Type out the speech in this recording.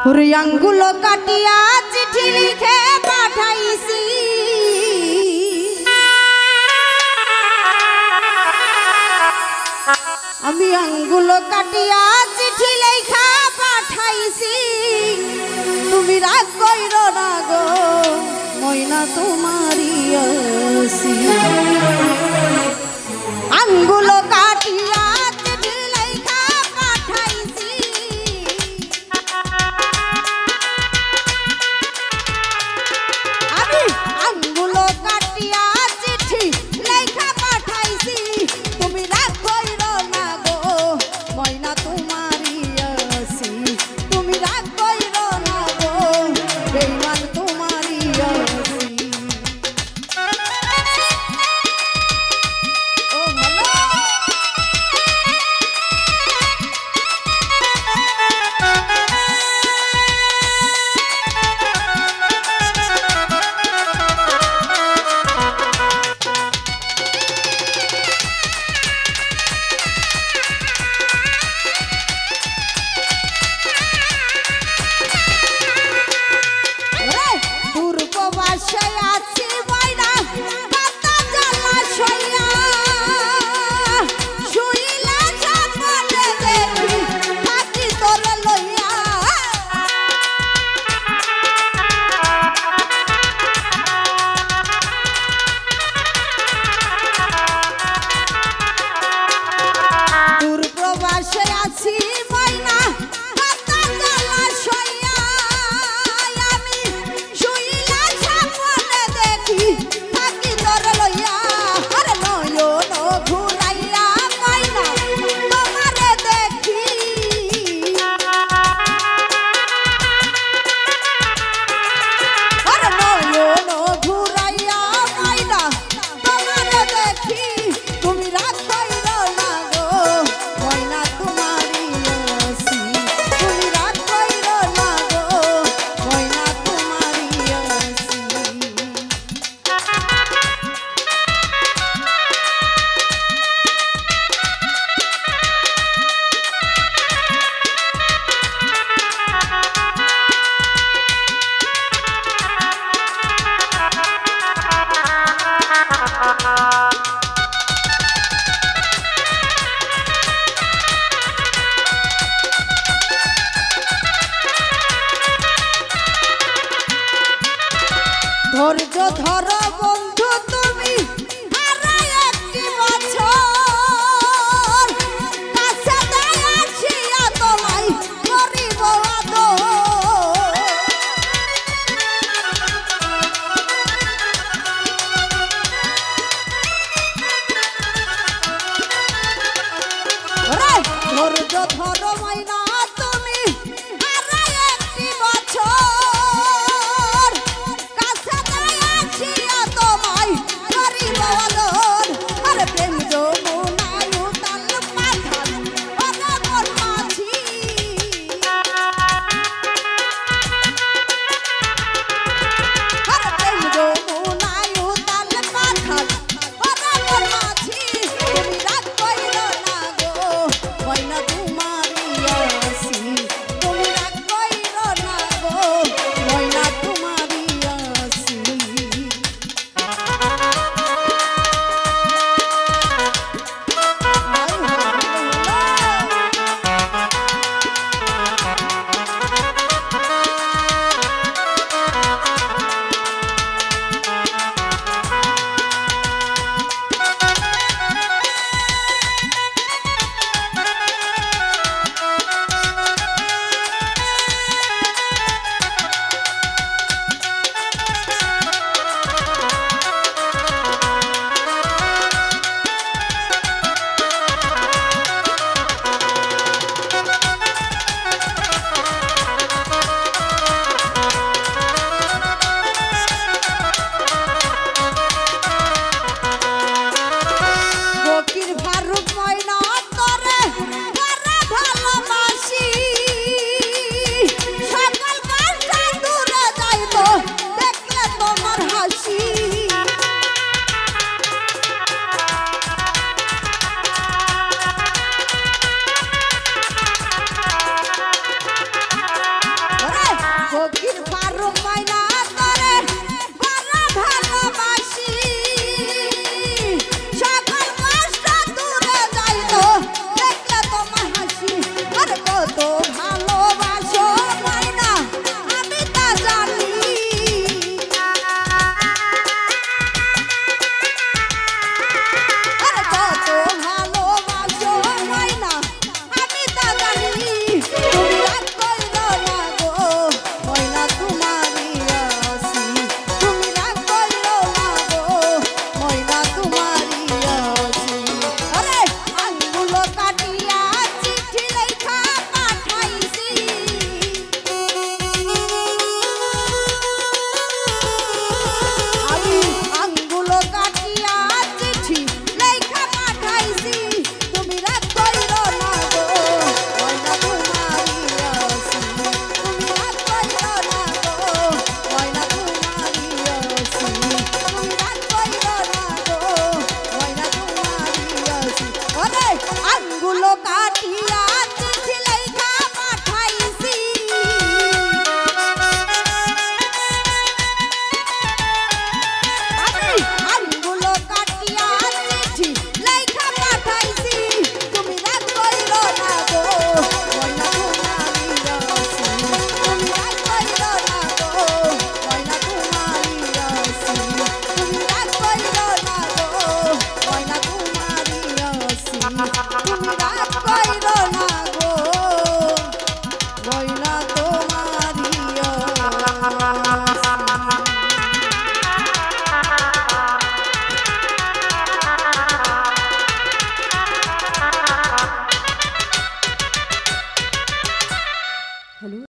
আঙ্গুলো কাটিয়া চিঠি লিখে পাঠাইছি আমি আঙ্গুলো কাটিয়া চিঠি লেখা পাঠাইছি তুমি রাগ কইরো না গো ময়না তোমারি আসি আঙ্গুলো কাটিয়া চিঠি লেখা পাঠাইছি আমি আঙ্গুলো কাটিয়া চিঠি লেখা পাঠাইছি তুমি রাগ কইরো না গো ময়না তোমারি আসি তুমি রাগ কইরো না গো বেঈমান তোমারি আসি ও হ্যালো বাসায় আছি বাইরা পাতা জ্বালা সইয়া শুইলা জানলে দেখি থাকি তোরে লইয়া দূর প্রবাসে আছি বাইনা পাতা জ্বালা সইয়া আমি শুইলা দেখি থাকি তোর লইয়া আরে নয়ন ঘুরাইয়া মাইনা তোমারে দেখি আরে নয়ন ঘুরাইয়া মাইনা তোমারে দেখি তুমি রাগ কইরো না গো ময়না তোমারি আসি তুমি রাগ কইরো না গো ময়না তোমারি আসি ধৈর্য ধরো বন্ধু তুমি আরে একটি বছর কাছে দাঁড়াইয়া তোমায় করিব আদর ধৈর্য ধরো ময়না তুমি আরে একটি বছর কাছে দাঁড়াইয়া রে